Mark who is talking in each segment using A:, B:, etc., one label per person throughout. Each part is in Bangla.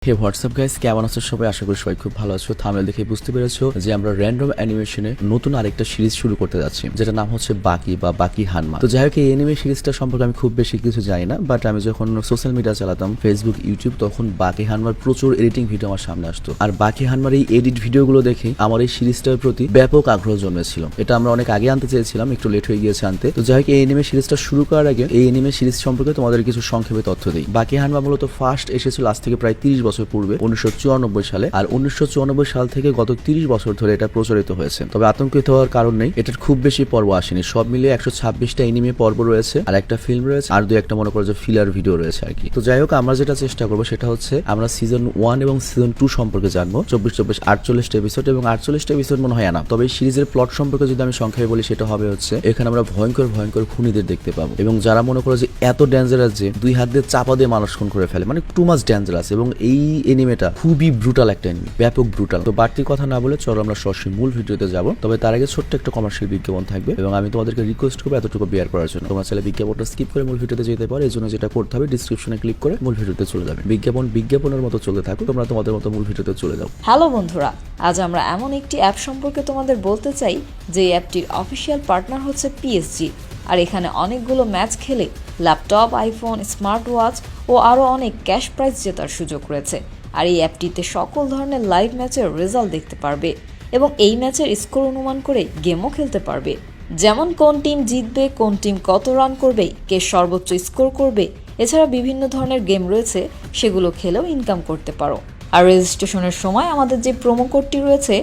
A: হে হোয়াটসঅ্যাপ গাইস, কেমন আছো সবাই? আশা করি সবাই খুব ভালো আছো। থাম্বনেল দেখে বুঝতে পেরেছো যে আমরা র্যান্ডম অ্যানিমেশনে নতুন আরেকটা সিরিজ শুরু করতে যাচ্ছি, যেটা নাম হচ্ছে বাকি বা বাকি হানমা। তো যাই হোক, এই অ্যানিমে সিরিজটা সম্পর্কে আমি খুব বেশি কিছু জানি না, বাট আমি যখন সোশ্যাল মিডিয়া চালাতাম, ফেসবুক, ইউটিউব, তখন বাকি হানমার প্রচুর এডিটিং ভিডিও আমার সামনে আসতো। আর বাকি হানমার এই এডিট ভিডিওগুলো দেখে আমার এই সিরিজটার প্রতি ব্যাপক আগ্রহ জন্মেছিল। এটা আমরা অনেক আগে আনতে চেয়েছিলাম, একটু লেট হয়ে গিয়েছে আনতে। তো যাই হোক, এই অ্যানিমে সিরিজটা শুরু করার আগে এই অ্যানিমে সিরিজ সম্পর্কে তোমাদের কিছু সংক্ষেপে তথ্য দিই। বাকি হানমা মূলত ফার্স্ট এসেছিল আজ থেকে প্রায় 30 বছর পূর্বে, 1994 সালে। আর 1994 সাল থেকে গত 30 বছর ধরে এটা প্রচলিত হয়েছে। তবে আতঙ্কিত হওয়ার কারণ নেই, এটার খুব বেশি পর্ব আসেনি। সব মিলিয়ে 126টা এনিমে পর্ব রয়েছে, আর একটা ফিল্ম রয়েছে, আর দুই একটা মনে করো যে ফিলার ভিডিও রয়েছে আর কি। তো যাই হোক, আমরা যেটা চেষ্টা করবো সেটা হচ্ছে আমরা সিজন 1 এবং সিজন 2 সম্পর্কে জানবো। 24 48টা এপিসোড, এবং 48টা এপিসোড মনে হয় না। তবে এই সিরিজের প্লট সম্পর্কে যদি আমি সংক্ষেপে বলি, সেটা হবে হচ্ছে এখানে আমরা ভয়ঙ্কর ভয়ঙ্কর খুনিদের দেখতে পাবো, এবং যারা মনে করো যে এত ডেঞ্জারাস যে দুই হাত দিয়ে চাপা দিয়ে মানুষ খুন করে ফেলে, মানে টু মাচ ডেঞ্জারাস। এবং এই এনিমেটা খুবই ব্রুটাল একটা এনিমে, ব্যাপক ব্রুটাল। তো বাড়তি কথা না বলে চলো আমরা সরাসরি মূল ভিডিওতে যাব। তবে তার আগে ছোট্ট একটা কমার্শিয়াল বিজ্ঞাপন থাকবে, এবং আমি তোমাদেরকে রিকোয়েস্ট করবো এতটুকু বেয়ার করার জন্য। তোমরা চাইলে বিজ্ঞাপনটা স্কিপ করে মূল ভিডিওতে যেতে পারো। এই জন্য যেটা করতে হবে, ডিসক্রিপশনে ক্লিক করে মূল ভিডিওতে চলে যাবে। বিজ্ঞাপনের মতো চলতে থাকো, তোমরা তোমাদের মতো মূল ভিডিওতে চলে যাও।
B: হ্যালো বন্ধুরা, আজ আমরা এমন একটি অ্যাপ সম্পর্কে তোমাদের বলতে চাই যে অ্যাপটির অফিসিয়াল পার্টনার হচ্ছে পিএসজি। আর এখানে অনেকগুলো ম্যাচ খেলে ল্যাপটপ, আইফোন, স্মার্ট ওয়াচ ও আরও অনেক ক্যাশ প্রাইজ জেতার সুযোগ রয়েছে। আর এই অ্যাপটিতে সকল ধরনের লাইভ ম্যাচের রেজাল্ট দেখতে পারবে, এবং এই ম্যাচের স্কোর অনুমান করে গেমও খেলতে পারবে। যেমন কোন টিম জিতবে, কোন টিম কত রান করবে, কে সর্বোচ্চ স্কোর করবে। এছাড়া বিভিন্ন ধরনের গেম রয়েছে, সেগুলো খেলেও ইনকাম করতে পারো। আর রেজিস্ট্রেশনের সময় আমাদের যে প্রোমো কোডটি রয়েছে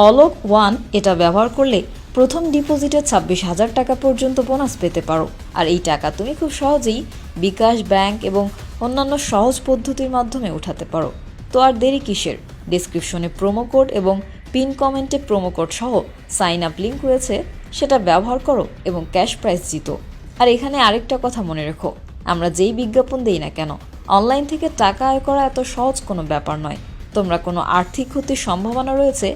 B: অলোক1, এটা ব্যবহার করলে প্রথম ডিপোজিটে 26,000 টাকা পর্যন্ত বোনাস পেতে পারো। আর এই টাকা তুমি খুব সহজেই বিকাশ, ব্যাংক এবং অন্যান্য সহজ পদ্ধতির মাধ্যমে উঠাতে পারো। তো আর দেরি কিসের? ডেসক্রিপশনে প্রোমো কোড এবং পিন কমেন্টে প্রোমো কোড সহ সাইন আপ লিঙ্ক রয়েছে, সেটা ব্যবহার করো এবং ক্যাশ প্রাইজ জিতো। আর এখানে আরেকটা কথা মনে রেখো, আমরা যেই বিজ্ঞাপন দেই না কেন, অনলাইন থেকে টাকা আয় করা এত সহজ কোনো ব্যাপার নয়। তোমরা কোনো আর্থিক ক্ষতির সম্ভাবনা রয়েছে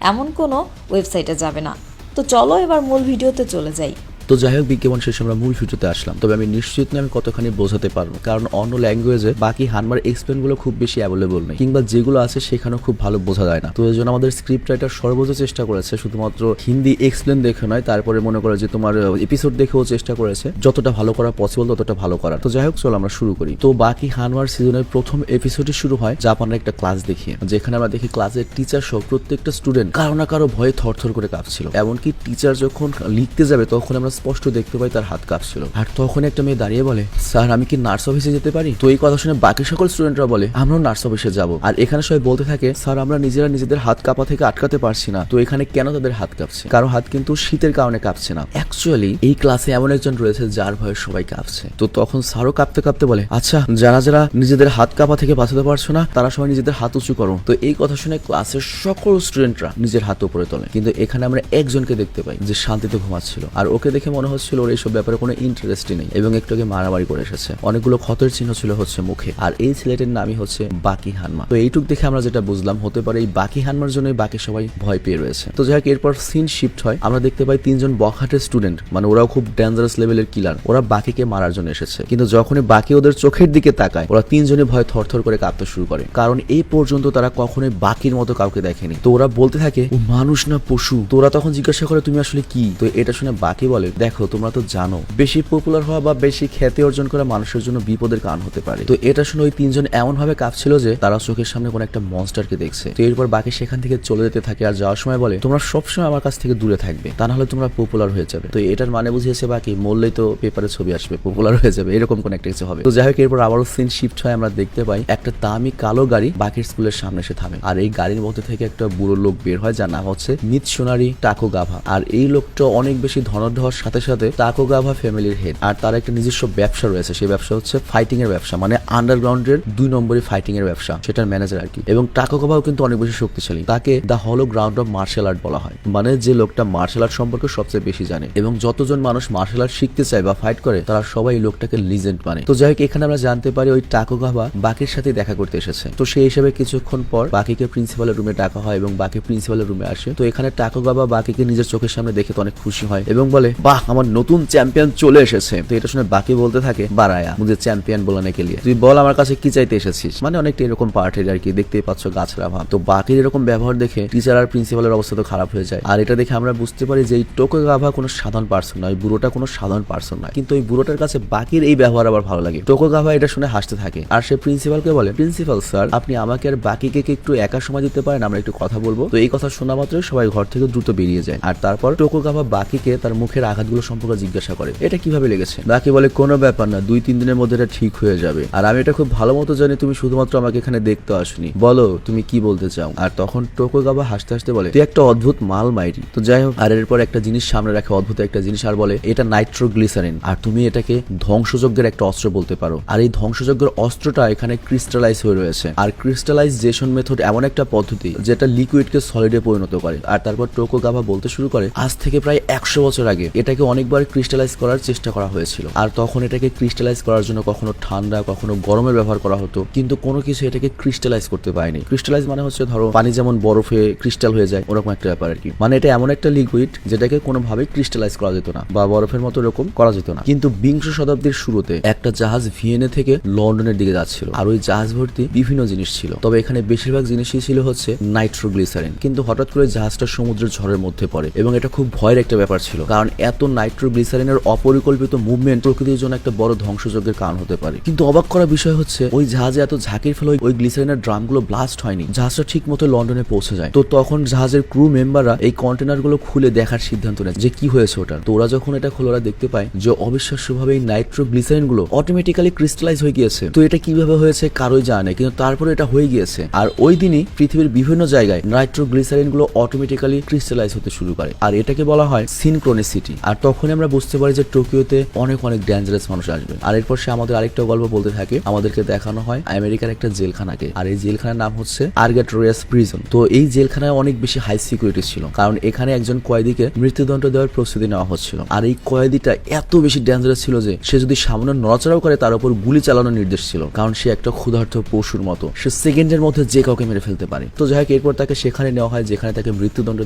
B: এমন কোনো ওয়েবসাইটে যাবে না। তো চলো এবার মূল ভিডিওতে চলে যাই।
A: তো যাই হোক, বিজ্ঞাপন শেষে আমরা মূল ভিডিওতে আসলাম। তবে আমি নিশ্চিত না আমি কতখানি বোঝাতে পারবো, কারণ অন্য ল্যাঙ্গুয়েজে বাকি হানমার এক্সপ্লেন গুলো খুব বেশি অ্যাভেলেবল নেই, কিংবা যেগুলো আছে সেখানেও খুব ভালো বোঝা যায় না। তো এই জন্য আমাদের স্ক্রিপ্ট রাইটার সর্বোচ্চ চেষ্টা করেছে শুধুমাত্র হিন্দি এক্সপ্লেন দেখে নয়, তারপরে মনে করে যে তোমার এপিসোড দেখেও চেষ্টা করেছে যতটা ভালো করা পসিবল ততটা ভালো করার। তো যাই হোক, চলো আমরা শুরু করি। তো বাকি হানমার সিজনের প্রথম এপিসোডে শুরু হয় জাপানের একটা ক্লাস দেখিয়ে, যেখানে আমরা দেখি ক্লাসের টিচার সহ প্রত্যেকটা স্টুডেন্ট কারো না কারো ভয়ে থরথর করে কাঁপছিল। এমনকি টিচার যখন লিখতে যাবে তখন আমরা স্পষ্ট দেখতে পাই তার হাত কাঁপছিল। আর তখন একটা মেয়ে দাঁড়িয়ে বলে, স্যার আমি কি নার্স অফিসে যেতে পারি? তো এই কথা শুনে বাকি সকল স্টুডেন্টরা বলে, আমরাও নার্স অফিসে যাব। আর এখানে সবাই বলতে থাকে, স্যার আমরা নিজেরা নিজেদের হাত কাঁপা থেকে আটকাতে পারছি না। তো এখানে কেন তাদের হাত কাঁপছে? কারো হাত কিন্তু শীতের কারণে কাঁপছে না। অ্যাকচুয়ালি এই ক্লাসে এমন একজন রয়েছে যার ভয়ে সবাই কাঁপছে। তো তখন স্যারও কাঁপতে কাঁপতে বলে, আচ্ছা যারা যারা নিজেদের হাত কাঁপা থেকে বাঁচাতে পারছো না, তারা সবাই নিজেদের হাত উঁচু করো। তো এই কথা শুনে ক্লাসের সকল স্টুডেন্টরা নিজের হাত উপরে তোলে। কিন্তু এখানে আমরা একজনকে দেখতে পাই যে শান্তিতে ঘুমাচ্ছিল, আর ওকে দেখে মনে হচ্ছিল ওর এইসব ব্যাপারে কোনো ইন্টারেস্টই নেই, এবং একটু আগে মারামারি করে এসেছে। অনেকগুলো ক্ষতের চিহ্ন ছিল হচ্ছে মুখে, আর এই ছেলেটির নামই হচ্ছে বাকি হানমা। তো এইটুক দেখে আমরা যেটা বুঝলাম, হতে পারে এই বাকি হানমার জন্যই বাকি সবাই ভয় পেয়ে রয়েছে। তো যাই হোক, এরপর সিন শিফট হয়, আমরা দেখতে পাই তিনজন বখাটের স্টুডেন্ট, মানে ওরাও খুব ডেঞ্জারাস লেভেলের কিলার, ওরা বাকিকে মারার জন্য এসেছে। কিন্তু যখনই বাকি ওদের চোখের দিকে তাকায়, ওরা তিনজনই ভয় থরথর করে কাঁপতে শুরু করে, কারণ এই পর্যন্ত তারা কখনোই বাকির মতো কাউকে দেখেনি। তো ওরা বলতে থাকে, ও মানুষ না পশু। তো ওরা তখন জিজ্ঞাসা করে, তুমি আসলে কি? তো এটা শুনে বাকি বলে, দেখো তোমরা তো জানো বেশি পপুলার হওয়া বা বেশি খ্যাতি অর্জন করা মানুষের জন্য বিপদের কারণ হতে পারে। তো এটা শুনে ওই তিনজন এমন ভাবে কাঁপছিল যে তারা চোখের সামনে কোনো একটা মনস্টারকে দেখছে। তো এরপর বাকি সেখান থেকে চলে যেতে থাকে, আর যাওয়ার সময় বলে, তোমরা সবসময় আমার কাছ থেকে দূরে থাকবে, তা না হলে তোমরা পপুলার হয়ে যাবে। তো এটার মানে বুঝিয়েছে বাকি মরলেই তো পেপারে ছবি আসবে, পপুলার হয়ে যাবে, এরকম কোন একটা কিছু হবে। তো যাই হোক, এরপর আবারও সিন শিফট হয়, আমরা দেখতে পাই একটা দামি কালো গাড়ি বাকির স্কুলের সামনে এসে থামে, আর এই গাড়ির মধ্যে থেকে একটা বুড়ো লোক বের হয়, যার নাম হচ্ছে মিৎসুনারি টাকোগাভা। আর এই লোকটা অনেক বেশি ধনঢ হওয়ার সাথে সাথে টাকোগাভা ফ্যামিলির হেড, আর তার একটা নিজস্ব ব্যবসা রয়েছে। সেই ব্যবসা হচ্ছে ফাইটিং এর ব্যবসা, মানে আন্ডারগ্রাউন্ডের 2 নম্বরই ফাইটিং এর ব্যবসা, সেটার ম্যানেজার আর কি। এবং টাকোগাভাও কিন্তু অনেক বেশি শক্তিশালী, তাকে দ্য হলো গ্রাউন্ড অফ মার্শাল আর্ট বলা হয়, মানে যে লোকটা মার্শাল আর্ট সম্পর্কে সবচেয়ে বেশি জানে। এবং যতজন মানুষ মার্শাল আর্ট শিখতে চায় বা ফাইট করে, তারা সবাই এই লোকটাকে লিজেন্ড মানে। তো যাই হোক, এখানে আমরা জানতে পারি ওই টাকোগাভা বাকির সাথে দেখা করতে এসেছে। তো সেই হিসেবে কিছুক্ষণ পর বাকিকে প্রিন্সিপালের রুমে ডাকা হয়, এবং বাকি প্রিন্সিপালের রুমে আসে। তো এখানে টাকোগাভা বাকিকে নিজের চোখের সামনে দেখে তো অনেক খুশি হয়, এবং বলে, वाह আমার নতুন চ্যাম্পিয়ন চলে এসেছে। তো এটা শুনে বাকি বলতে থাকে বারায়া মুঝে চ্যাম্পিয়ন বলানে কে লিয়ে, তুই বল আমার কাছে কি চাইতে এসেছিস। মানে অনেকটা এরকম পার্টির আর কি, দেখতেই পাচ্ছ গাছরা ভাব। তো বাকির এরকম ব্যবহার দেখে টিচার আর প্রিন্সিপালের অবস্থা তো খারাপ হয়ে যায়। আর এটা দেখে আমরা বুঝতে পারি যে এই টোকুগাভা কোনো সাধারণ পার্সন নয়, বুড়োটা কোনো সাধারণ পার্সন নয়। কিন্তু ওই বুড়োটার কাছে বাকির এই ব্যবহার আবার ভালো লাগে। টোকুগাভা এটা শুনে হাসতে থাকে আর সে প্রিন্সিপালকে বলে, প্রিন্সিপাল স্যার আপনি আমাকে আর বাকিকে কি একটু একা সময় দিতে পারেন, আমরা একটু কথা বলবো। তো এই কথা শোনা মাত্রই সবাই ঘর থেকে দ্রুত বেরিয়ে যায়। আর তারপর টোকুগাভা বাকিকে তার মুখের আঘাতগুলো সম্পর্কে জিজ্ঞাসা করে, এটা কিভাবে লেগেছে। বাকি বলে কোনো ব্যাপার না, 2-3 দিনের মধ্যে এটা ঠিক হয়ে যাবে। আর আমি এটা খুব ভালো মতো জানি তুমি শুধুমাত্র আমাকে এখানে দেখতে আসনি, বলো তুমি কি বলতে চাও। আর তখন টোকুগাভা হাসতে হাসতে বলে, তুই একটা অদ্ভুত মাল মাইরি। তো যাই হোক, আর এরপর একটা জিনিস সামনে রাখে, অদ্ভুত একটা জিনিস, আর বলে এটা নাইট্রোগ্লিসারিন আর তুমি এটাকে ধ্বংসযজ্ঞের একটা অস্ত্র বলতে পারো। আর এই ধ্বংসযজ্ঞের অস্ত্রটা এখানে ক্রিস্টালাইজ হয়ে রয়েছে। আর ক্রিস্টালাইজেশন মেথড এমন একটা পদ্ধতি যেটা লিকুইডকে সলিডে পরিণত করে। আর তারপর টোকুগাভা বলতে শুরু করে, আজ থেকে প্রায় 100 বছর আগে এটাকে অনেকবার ক্রিস্টালাইজ করার চেষ্টা করা হয়েছিল। আর তখন এটাকে ক্রিস্টালাইজ করার জন্য কখনো ঠান্ডা কখনো গরমের ব্যবহার করা হতো, কিন্তু কোনো কিছু এটাকে ক্রিস্টালাইজ করতে পারেনি। ক্রিস্টালাইজ মানে হচ্ছে ধরো পানি যেমন বরফে ক্রিস্টাল হয়ে যায়, ওরকম একটা ব্যাপার আর কি। মানে এটা এমন একটা লিকুইড যেটাকে কোনোভাবেই ক্রিস্টালাইজ করা যেত না বা বরফের মতো এরকম করা যেত না। কিন্তু 20 শতাব্দীর শুরুতে একটা জাহাজ ভিয়েনা থেকে লন্ডনের দিকে যাচ্ছিল, আর ওই জাহাজ ভর্তি বিভিন্ন জিনিস ছিল। তবে এখানে বেশিরভাগ জিনিসই ছিল হচ্ছে নাইট্রোগ্লিসারিন। কিন্তু হঠাৎ করে জাহাজটা সমুদ্রের ঝড়ের মধ্যে পড়ে এবং এটা খুব ভয়ের একটা ব্যাপার ছিল, কারণ এত নাইট্রোগ্লিসারিনের অপরিকল্পিত মুভমেন্ট প্রকৃতির জন্য একটা বড় ধ্বংসযজ্ঞের কারণ হতে পারে। কিন্তু অবাক করা বিষয় হচ্ছে ওই জাহাজে এত ঝাঁকির ফলে ওই গ্লিসারিনের ড্রামগুলো ব্লাস্ট হয়নি, জাহাজটা ঠিক মতো লন্ডনে পৌঁছে যায়। তো তখন জাহাজের ক্রু মেম্বাররা এই কন্টেনারগুলো খুলে দেখার সিদ্ধান্ত নেয় যে কি হয়েছে ওটার। তো ওরা যখন এটা খোলা দেখতে পায় যে অবিশ্বাস্যভাবে এই নাইট্রোগ্লিসারিন গুলো অটোমেটিক্যালি ক্রিস্টালাইজ হয়ে গিয়েছে। তো এটা কিভাবে হয়েছে কারোই জানে, কিন্তু তারপরে এটা হয়ে গিয়েছে। আর ওই দিনই পৃথিবীর বিভিন্ন জায়গায় নাইট্রোগ্লিসারিন গুলো অটোমেটিক্যালি ক্রিস্টালাইজ হতে শুরু করে, আর এটাকে বলা হয় সিনক্রোনিসিটি। আর তখনই আমরা বুঝতে পারি যে টোকিওতে অনেক অনেক ডেঞ্জারাস মানুষ আসবে। আর এরপর সে আমাদের আরেকটা গল্প বলতে থাকে, আমাদেরকে দেখানো হয় আমেরিকার একটা জেলখানাকে। আর এই জেলখানার নাম হচ্ছে আর্গাটোরিয়াস প্রিজন। তো এই জেলখানায় অনেক বেশি হাই সিকিউরিটি ছিল, কারণ এখানে একজন কয়েদিকে মৃত্যুদণ্ড দেওয়ার প্রস্তুতি নেওয়া হচ্ছিল। আর এই কয়েদিটা এত বেশি ডেঞ্জারাস ছিল যে সে যদি সামান্য নড়াচড়াও করে তার উপর গুলি চালানোর নির্দেশ ছিল, কারণ সে একটা ক্ষুধার্ত পশুর মতো, সে সেকেন্ডের মধ্যে যে কাউকে মেরে ফেলতে পারে। তো যাই হোক, এরপর তাকে সেখানে নেওয়া হয় যেখানে তাকে মৃত্যুদণ্ড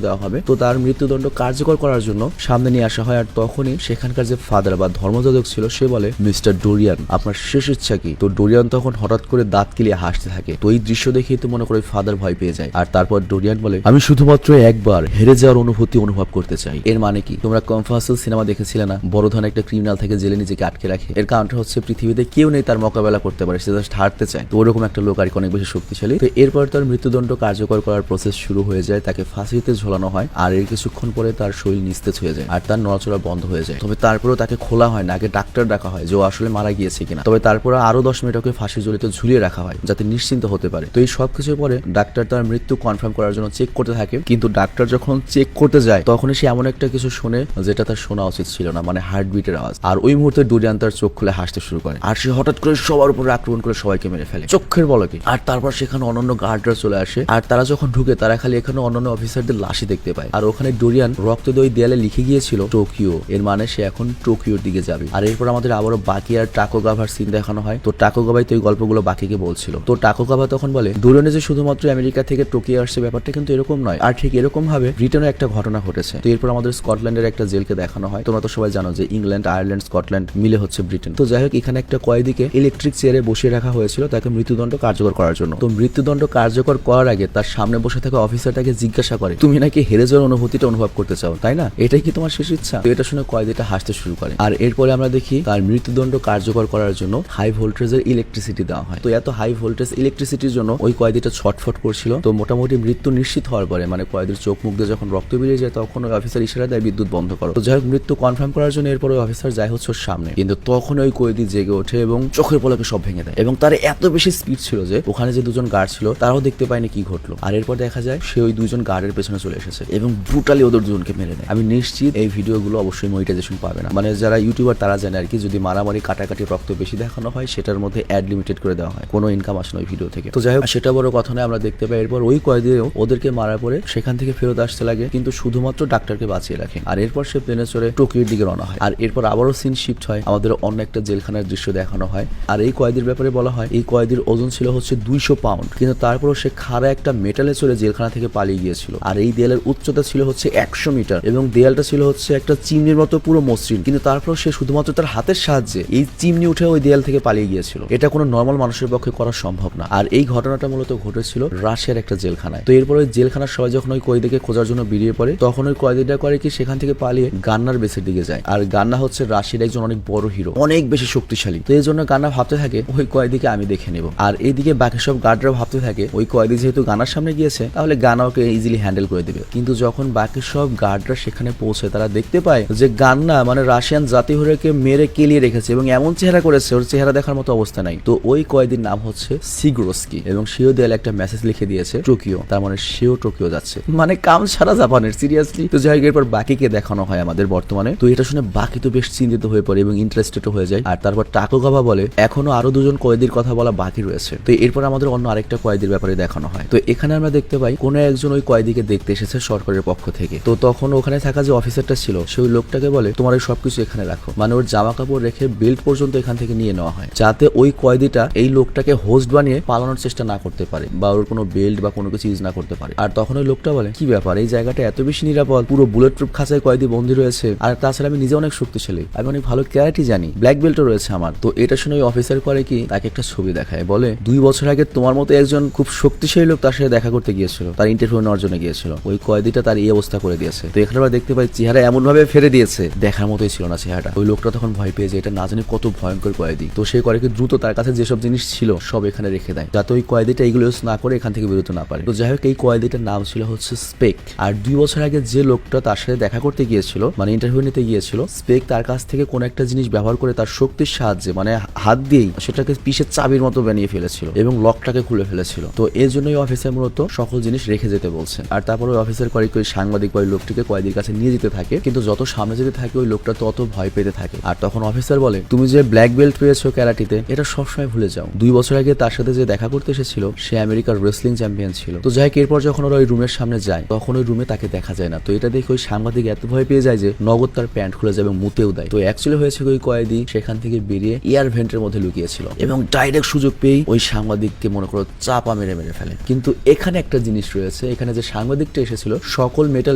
A: দেওয়া হবে। তো তার মৃত্যুদণ্ড কার্যকর করার জন্য সামনে নিয়ে আসা হয়। আর তখনই সেখানকার যে ফাদার বা ধর্মযাজক ছিল সে বলে, মিস্টার ডোরিয়ান আপনার শেষ ইচ্ছা কি। তো ডোরিয়ান তখন হঠাৎ করে দাঁত কিলিয়ে হাসতে থাকে। তো এই দৃশ্য দেখেই তো মনে করে ফাদার ভয় পেয়ে যায়। আর তারপর ডোরিয়ান বলে, আমি শুধুমাত্র একবার হেরে যাওয়ার অনুভূতি অনুভব করতে চাই। এর মানে কি, তোমরা কনফাসল সিনেমা দেখেছিলে না, বড় ধরনের একটা ক্রিমিনাল থেকে জেলে নিজেকে আটকে রাখে। এর কারণটা হচ্ছে পৃথিবীতে কেউ নেই তার মোকাবেলা করতে পারে, সে জাস্ট হারতে চায়। তো ওরকম একটা লোক আর কি, অনেক বেশি শক্তিশালী। তো এরপর তার মৃত্যুদণ্ড কার্যকর করার প্রসেস শুরু হয়ে যায়, তাকে ফাঁসিতে ঝোলানো হয়। আর এর কিছুক্ষণ পরে তার শরীর নিস্তেজ হয়ে যায় আর তার নড়াচড়া বন্ধ হয়ে যায়। তবে তারপরেও তাকে খোলা হয় না, আগে ডাক্তার ডাকা হয় যে ও আসলে মারা গিয়েছে কিনা। তবে তারপরে আরো 10 মিনিট ওকে ফাঁসি ঝুলিতে ঝুলিয়ে রাখা হয় যাতে নিশ্চিন্ত হতে পারে। তো এই সবকিছু পরে ডাক্তার তার মৃত্যু কনফার্ম করার জন্য চেক করতে থাকে। কিন্তু ডাক্তার যখন চেক করতে যায় তখনই সে এমন একটা কিছু শুনে যেটা তার শোনা উচিত ছিল না, মানে হার্টবিটের আওয়াজ। আর ওই মুহূর্তে ডোরিয়ান তার চোখ খুলে হাসতে শুরু করে আর সে হঠাৎ করে সবার উপরে আক্রমণ করে সবাইকে মেরে ফেলে চোখের বলকে। আর তারপর সেখানে অন্যান্য গার্ডরা চলে আসে, আর তারা যখন ঢুকে তারা খালি এখানে অন্যান্য অফিসারদের লাশই দেখতে পায়। আর ওখানে ডোরিয়ান রক্ত দিয়ে ওই দেয়ালে লিখে গিয়েছিল টোকিও, এর মানে সে এখন টোকিওর দিকে যাবে। আর এরপর আমাদের আবারও বাকি আর টাকোগাভার সিন দেখানো হয়। তো টাকোগাভাই তো এই গল্পগুলো বাকিকে বলছিল। তো টাকোগাভা তখন বলে, ডোরিয়ানে যে শুধুমাত্র আমেরিকা থেকে টোকিও আসছে ব্যাপারটা কিন্তু এরকম নয়, আর ঠিক এরকম ভাবে ব্রিটেনে একটা ঘটনা ঘটেছে। তো এরপর আমাদের স্কটল্যান্ডের একটা জেলকে দেখানো হয়। তোমরা তো সবাই জানো যে ইংল্যান্ড আয়ারল্যান্ড স্কটল্যান্ড মিলে হচ্ছে ব্রিটেন। তো যাই হোক, এখানে একটা কয়েদিকে ইলেকট্রিক চেয়ারে বসিয়ে রাখা হয়েছিল তাকে মৃত্যুদণ্ড কার্যকর করার জন্য। তো মৃত্যুদণ্ড কার্যকর করার আগে তার সামনে বসে থাকা অফিসারটাকে জিজ্ঞাসা করে, তুমি নাকি হেরে যাওয়ার অনুভূতিটা অনুভব করতে চাও তাই না, এটাই কি তোমার শেষ ইচ্ছা। তো এটা শুনে কয়েদিটা হাসতে শুরু করে। আর এরপরে আমরা দেখি তার মৃত্যুদণ্ড কার্যকর করার জন্য হাই ভোল্টেজের ইলেকট্রিসিটি দেওয়া হয়। তো এত হাই ভোল্টেজ ইলেকট্রিসিটির জন্য ওই কয়েদিটা ছটফট করছিল। তো মোটামুটি মৃত্যু নিশ্চিত হওয়ার পরে, মানে কয়েদির চোখ মুখ দিয়ে যখন রক্ত বেরিয়ে যায় তখন ওই অফিসার ইশারা দেয় বিদ্যুৎ বন্ধ করো। তো যাই হোক, মৃত্যু কনফার্ম করার জন্য এরপর ওই অফিসার যায় হচ্ছে ওর সামনে, কিন্তু তখন ওই কয়েদি জেগে ওঠে এবং চোখের পলকে সব ভেঙে দেয়। এবং তার এত বেশি স্পিড ছিল যে ওখানে যে দুজন গার্ড ছিল তারাও দেখতে পায়নি কি ঘটলো। আর এরপর দেখা যায় সে ওই দুজন গার্ডের পেছনে চলে এসেছে এবং ব্রুটালি ওদের দুজনকে মেরে দেয়। আমি নিশ্চিত এই ভিডিওগুলো অবশ্যই মনিটাইজেশন পাবে না, মানে যারা ইউটিউবার তারা জানে আর কি, যদি মারামারি কাটাকাটি রক্ত বেশি দেখানো হয় সেটার মধ্যে অ্যাড লিমিটেড করে দেওয়া হয়, কোনো ইনকাম আসে না ওই ভিডিও থেকে। তো যাই হোক, সেটা বড় কথা নয়। আমরা দেখতে পাই এরপর ওই কয়েদিও ওদেরকে মারার পরে সেখান থেকে ফেরত আসতে লাগে, কিন্তু শুধুমাত্র ডাক্তারকে বাঁচিয়ে রাখে। আর এরপর সে প্লেনে চড়ে টোকিওর দিকে রওনা হয়। আর এরপর আবারও সিন শিফট হয়, আমাদের অন্য একটা জেলখানার দৃশ্য দেখানো হয়। আর এই কয়েদির ব্যাপারে বলা হয় এই কয়েদির ওজন ছিল হচ্ছে 200 পাউন্ড, কিন্তু তারপরও সে খাড়া একটা মেটালে চড়ে জেলখানা থেকে পালিয়ে গিয়েছিল। আর এই দেয়ালের উচ্চতা ছিল হচ্ছে 100 মিটার এবং দেয়ালটা ছিল হচ্ছে একটা চিমনির মতো পুরো মসৃণ, কিন্তু তারপর সে শুধুমাত্র তার হাতের সাহায্যে এই চিমনি উঠে ওই দেয়াল থেকে পালিয়ে গিয়েছিল। এটা কোনো নর্মাল মানুষের পক্ষে করা সম্ভব না। আর এই ঘটনাটা মূলত ঘটেছিল রাশিয়ার একটা জেলখানায়। তো এরপর ওই জেলখানার সবাই যখন ওই কয়েদিকে খোঁজার জন্য বেরিয়ে পড়ে, তখন ওই কয়েদিটা করে কি সেখান থেকে পালিয়ে গান্নার বেসের দিকে যায়। আর গান্না হচ্ছে রাশিয়ার একজন অনেক বড় হিরো, অনেক বেশি শক্তিশালী। তো এই জন্য গান্না ভাবতে থাকে ওই কয়েদিকে আমি দেখে নেব। আর এইদিকে বাকি সব গার্ডরা ভাবতে থাকে ওই কয়েদি যেহেতু গানার সামনে গিয়েছে তাহলে গানা ওকে ইজিলি হ্যান্ডেল করে দিবে। কিন্তু যখন বাকি সব গার্ডরা সেখানে পৌঁছে তারা দেখতে পায় যে গান্না মানে রাশিয়ান জাতিহীরোকে মেরে কেলিয়ে রেখেছে এবং এমন চেহারা করেছে ওর চেহারা দেখার মতো অবস্থা নাই। তো ওই কয়েদির নাম হচ্ছে সিগরস্কি এবং সেও দেয়ালে একটা মেসেজ লিখে দিয়েছে টোকিও, তার মানে সেও টোকিও যাচ্ছে, মানে কাম সারা জাপানের সিরিয়াসলি। তো যাই হোক এরপর বাকিকে দেখানো হয় আমাদের বর্তমানে। তো এটা শুনে বাকি তো বেশ চিন্তিত হয়ে পড়ে এবং ইন্টারেস্টেড হয়ে যায়। আর তারপর টাকোগাওয়া বলে এখনো আরো দুজন কয়েদির কথা বলা বাকি রয়েছে। তো এরপর আমাদের অন্য আরেকটা কয়েদির ব্যাপারে দেখানো হয়। তো এখানে আমরা দেখতে পাই কোনো একজন ওই কয়েদিকে দেখতে এসেছে সরকারের পক্ষ থেকে। তো তখন ওখানে থাকা যে অফিসারটা ছিল সে ওই লোকটাকে বলে তোমার এই সবকিছু এখানে রাখো, মানে ওর জামা কাপড় রেখে বেল্ট পর্যন্ত এখান থেকে নিয়ে নেওয়া হয়, যাতে ওই কয়েদিটা এই লোকটাকে হোস্ট বানিয়ে পালানোর চেষ্টা না করতে পারে বা ওর কোনো বেল্ট বা কোনো কিছু ইউজ না করতে পারে। আর তখন ওই লোকটা বলে কি ব্যাপার, এই জায়গাটা এত বেশি নিরাপদ, পুরো বুলেট প্রুফ খাঁচায় কয়েদি বন্দী রয়েছে, আর তাছাড়া আমি নিজে অনেক শক্তিশালী, আমি অনেক ভালো ক্যারাটি জানি, ব্ল্যাক বেল্টও রয়েছে আমার। তো এটা শুনে ওই অফিসার করে কি তাকে একটা ছবি দেখায়, বলে 2 বছর আগে তোমার মতো একজন খুব শক্তিশালী লোক তার সাথে দেখা করতে গিয়েছিল, তার ইন্টারভিউ নেওয়ার জন্য গিয়েছিল, ওই কয়েদিটা তার এই অবস্থা করে দিয়েছে। তো এখানে আমরা দেখতে পাই চেহারা এমন ভাবে ফেরে দিয়েছে দেখার মতোই ছিল না চেহারাটা। ওই লোকটা তখন ভয় পেয়ে যায় এটা না জানি কত ভয়ঙ্কর কয়েদি। তো সে করে কি দ্রুত তার কাছে যেসব জিনিস ছিল সব এখানে রেখে দেয় যাতে ওই কয়েদিটা এগুলো ইউজ না করে এখান থেকে বেরোতে না পারে। তো যাই হোক এই কয়েদিটার নাম ছিল হচ্ছে স্পেক। আর 2 বছর আগে যে লোকটা তার সাথে দেখা করতে গিয়েছিল মানে ইন্টারভিউ নিতে গিয়েছিল, স্পেক তার কাছ থেকে কোন একটা জিনিস ব্যবহার করে তার শক্তির সাহায্যে মানে হাত দিয়েই সেটাকে পিসের চাবির মতো বানিয়ে ফেলেছিল এবং লকটাকে খুলে ফেলেছিল। তো এর জন্যই অফিসার মূলত সকল জিনিস রেখে যেতে বলছে। আর তারপর ওই অফিসার করে ওই সাংবাদিক ওই লোকটিকে কয়েদির কাছে নিয়ে যেতে থাকে, কিন্তু যত সামনে যেতে থাকে ওই লোকটা তত ভয় পেতে থাকে। আর তখন অফিসার বলে তুমি যে ব্ল্যাক বেল্ট পেয়েছো ক্যারাটিতে এটা সবসময় ভুলে যাও, 2 বছর আগে তার সাথে যে দেখা করতে এসেছিল সে আমেরিকার রেসলিং চ্যাম্পিয়ন ছিল। তো যাই হোক এরপর যখন ওরা ওই রুমের সামনে যায় তখন ওই রুমে তাকে দেখা যায় না। তো এটা দেখে ওই সাংবাদিক এত ভয় পেয়ে যায় যে নগদ তার প্যান্ট খুলে যায় এবং মুতেও দেয়। তো অ্যাকচুয়ালি হয়েছে ওই কয়েদি সেখান থেকে বেরিয়ে এয়ার ভেন্টের মধ্যে লুকিয়েছিল এবং ডাইরেক্ট সুযোগ পেয়েই ওই সাংবাদিককে মনে করো চাপা মেরে ফেলে। কিন্তু এখানে একটা জিনিস রয়েছে, এখানে যে সাংবাদিকটা এসেছিল সকল মেটাল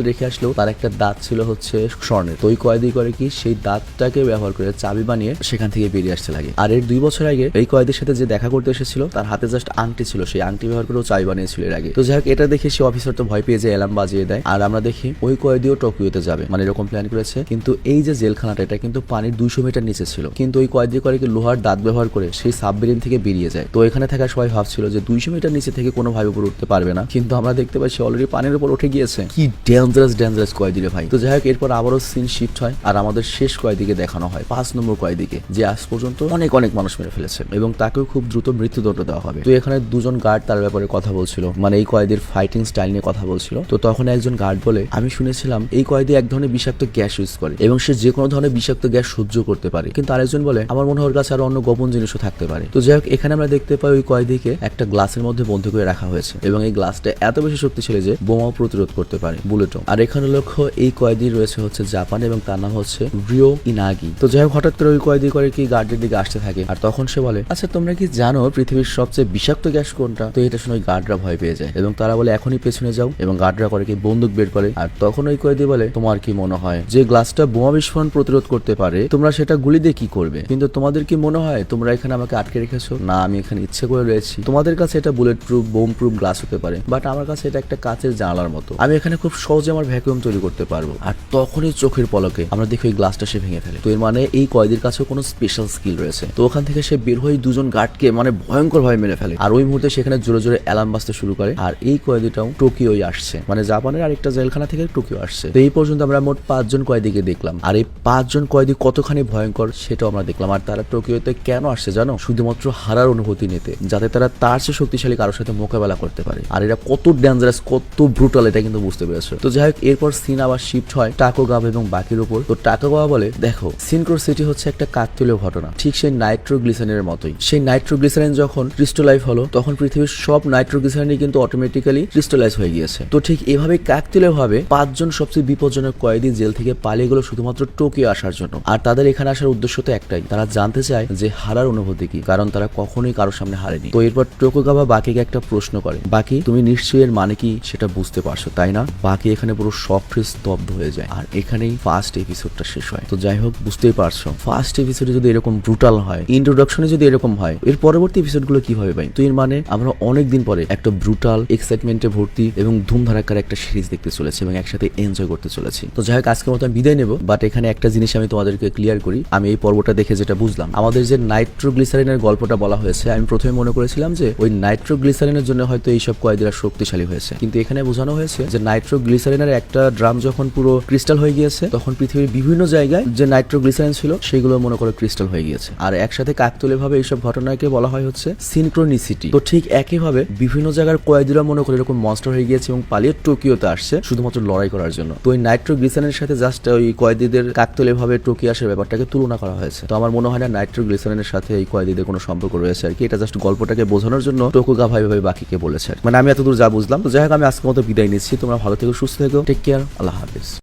A: রেখে আসলেও তার একটা দাঁত ছিল হচ্ছে স্বর্ণের। তো ওই কয়েদি করে কি সেই দাঁতটাকে ব্যবহার করে চাবি বানিয়ে সেখান থেকে বেরিয়ে আসতে লাগে। আর এর 2 বছর আগে এই কয়েদির সাথে যে দেখা করতে এসেছিল তার হাতে জাস্ট আংটি ছিল, সেই আংটি ব্যবহার করে চাবি বানিয়েছিল এর আগে। তো যাই হোক এটা দেখে সে অফিসার তো ভয় পেয়ে যায়, অ্যালার্ম বাজিয়ে দেয়। আর আমরা দেখি ওই কয়েদিও টোকিওতে যাবে মানে এরকম প্ল্যান করেছে। কিন্তু এই যে জেলখানাটা এটা কিন্তু পানির 200 মিটার নিচে ছিল, কিন্তু ওই কয়েদি করে কি লোহার দাঁত ব্যবহার করে সেই সাবমেরিন থেকে বেরিয়ে যায়। তো এখানে থাকা সবাই ভাবছিল যে 200 মিটার নিচে থেকে কোনোভাবে উপরে উঠতে পারবে না, কিন্তু আমরা দেখতে পাই সে অলরেডি পানির উপর উঠে গিয়েছে। কি ডেঞ্জারাস কয়েদি রে ভাই। তো যাই হোক এরপর আবারও সিন শিফট হয় আর আমাদের শেষ কয়েদিকে দেখানো হয়, 5 নম্বর কয়েদিকে, যে আজ পর্যন্ত অনেক মানুষ মেরে ফেলেছে এবং তাকেও খুব দ্রুত মৃত্যুদণ্ড দেওয়া হবে। তো এখানে 2 জন গার্ড তার ব্যাপারে কথা বলছিল, মানে এই কয়েদির ফাইটিং স্টাইল নিয়ে কথা বলছিল। তো তখন একজন গার্ড বলে আমি শুনেছিলাম এই কয়েদি এক ধরনের বিষাক্ত গ্যাস ইউজ করে এবং সে যে কোনো ধরনের বিষাক্ত গ্যাস সহ্য করতে পারে। কিন্তু আরেকজন বলে আমার মনে হয় ওর কাছে আরো অন্য গোপন জিনিসও থাকতে পারে। তো যাই হোক এখানে আমরা দেখতে পাই ওই কয়েদিকে একটা গ্লাসের মধ্যে বন্ধ করে রাখা হয়েছে এবং এই গ্লাসটা এত বেশি শক্তিশালী যে বোমাও প্রতিরোধ করতে পারে, বুলেটও। আর এখানে লক্ষ্য এই কয়েদি রয়েছে হচ্ছে জাপান এবং তার নাম হচ্ছে রিও ইনাগি। তো যাই হোক হঠাৎ করে ওই কয়েদি করে কি গার্ডের দিকে আসতে থাকে আর তখন সে বলে আচ্ছা তোমরা কি জানো পৃথিবীর সবচেয়ে বিষাক্ত গ্যাস কোনটা? তো এটা শুনে ওই গার্ডরা ভয় পেয়ে যায় এবং তারা বলে এখনই পেছনে যাও এবং গার্ডরা করে কি বন্দুক বের করে। আর তখন ওই কয়েদি বলে তোমার কি মনে হয় যে গ্লাসটা বোমা বিস্ফোরণ প্রতিরোধ করতে পারে তোমরা সেটা গুলি দিয়ে কি করবে? কিন্তু তোমাদের কি মনে হয় তোমরা এখানে আমাকে আটকে রেখেছো? না, আমি এখানে ইচ্ছে করে রয়েছি। তোমাদের কাছে এটা bullet proof bomb proof glass হতে পারে, বাট আমার কাছে এটা একটা কাচের জানালার মতো, আমি এখানে খুব সহজে আমার ভ্যাকুয়াম তৈরি করতে পারবো। আর তখনই চোখের পলকে আমরা দেখি ওই গ্লাসটা সে ভেঙে ফেলে। তো এর মানে এই কয়েদির কাছেও কোনো স্পেশাল স্কিল রয়েছে। তো ওখান থেকে সে বের হয়ে 2 জন গার্ডকে মানে ভয়ঙ্কর ভাবে মেরে ফেলে। আর ওই মুহূর্তে সেখানে জোরে জোরে অ্যালার্ম বাজতে শুরু করে। আর এই কয়েদিটাও টোকিওই আসছে, মানে জাপানের আরেকটা জেলখানা থেকে টোকিও আসছে। তো এই পর্যন্ত আমরা মোট 5 জন কয়েদিকে দেখলাম। আর এই 5 জন কয়েদি কতখানি ভয়ঙ্কর সেটাও আমরা দেখলাম। আর তারা টোকিওতে কেন আসছে জানো? শুধুমাত্র হারার অনুভূতি নিতে, যাতে তারা তার চেয়ে শক্তিশালী কারোর সাথে মোকাবেলা করতে পারে। আর এরা কত ডেঞ্জারাস কত ব্রুটাল এটা কিন্তু বুঝতে পেরেছে। তো যাই হোক এরপর সিন আবার শিফট হয় টাকোগাওয়া এবং বাকির উপর। তো টাকোগাওয়া বলে দেখো সিনক্রোসিটি হচ্ছে একটা কাকতালীয় ঘটনা, ঠিক সেই নাইট্রোগ্লিসারিনের মতোই। সেই নাইট্রোগ্লিসারিন যখন ক্রিস্টালাইজ হলো তখন পৃথিবীর সব নাইট্রোগ্লিসারিনই কিন্তু অটোমেটিক্যালি ক্রিস্টালাইজ হয়ে গিয়েছে। তো ঠিক এভাবে কাকতালীয় ভাবে 5 জন সবচেয়ে বিপজ্জনক কয়েদি জেল থেকে পালিয়ে গেল শুধুমাত্র টোকিও আসার জন্য। আর তাদের এখানে আসার উদ্দেশ্য তো একটাই, তারা জানতে চায় যে হারার অনুভূতি কি, কারণ তারা কখনোই কারোর সামনে হারেনি। তো এরপর টোকুগাওয়া বাকিকে একটা প্রশ্ন করে, বাকি তুমি নিশ্চয়ই এর মানে কি সেটা বুঝতে পারছো তাই না? বাকি এখানে পুরো সফট স্তব্ধ হয়ে যায়। আর এখানে এখানেই ফার্স্ট এপিসোডটা শেষ হয়। তো যাই হোক, বুঝতেই পারছো ফার্স্ট এপিসোডে যদি এরকম ব্রুটাল হয়, ইন্ট্রোডাকশনে যদি এরকম হয়, এর পরবর্তী এপিসোডগুলো কিভাবে ভাই? তো এর মানে আমরা অনেকদিন পরে একটা ব্রুটাল, এক্সাইটমেন্টে ভর্তি এবং ধুমধারাক্কার একটা সিরিজ দেখতে চলেছি এবং একসাথে এনজয় করতে চলেছি। তো যাই হোক, আজকের মতো আমি বিদায় নেবো, বাট এখানে একটা জিনিস আমি তোমাদেরকে ক্লিয়ার করি। আমি এই পর্বটা দেখে যেটা বুঝলাম, আমাদের যে নাইট্রোগ্লিসারিনের গল্পটা বলা হয়েছে, আমি প্রথমে মনে করেছিলাম যে ওই নাইট্রোগ্লিসারিনের জন্য হয়তো এইসব কয়েদিরা শক্তিশালী হয়েছে, কিন্তু এখানে বোঝানো হয়েছে যে নাইট্রোগ্লিসারিনের একটা ড্রাম যখন পুরো ক্রিস্টাল হয়ে গিয়েছে, তখন পৃথিবীর বিভিন্ন জায়গায় যে নাইট্রোগ্লিসারিন ছিল সেগুলো মনে করো ক্রিস্টাল হয়ে গিয়েছে। আর একসাথে কাকতালীয় ভাবে এইসব ঘটনাকে বলা হয় হচ্ছে সিনক্রোনিসিটি। তো ঠিক একইভাবে বিভিন্ন জায়গার কয়েদিরা মনে করে এরকম মনস্টার হয়ে গিয়েছে এবং পালিয়ে টোকিওতে আসছে শুধুমাত্র লড়াই করার জন্য। তো ওই নাইট্রোগ্লিসারিনের সাথে জাস্ট ওই কয়েদিদের কাকতালীয় ভাবে টোকিও আসার ব্যাপারটাকে তুলনা করা হয়েছে। তো আমার মনে হয় না নাইট্রোগ্লিসারিনের সাথে এই কয়েদিদের কোনো সম্পর্ক রয়েছে আর কি। এটা জাস্ট গল্পটাকে বোঝানোর জন্য টোকুগা ভাই বাকিকে বলেছে। মানে আমি এতদূর যা বুঝলাম। তো যাই হোক, আমি আজকের মতো বিদায় নিচ্ছি। তোমরা ভালো থেকো, সুস্থ থেকো, টেক কেয়ার, আল্লাহ হাফিজ।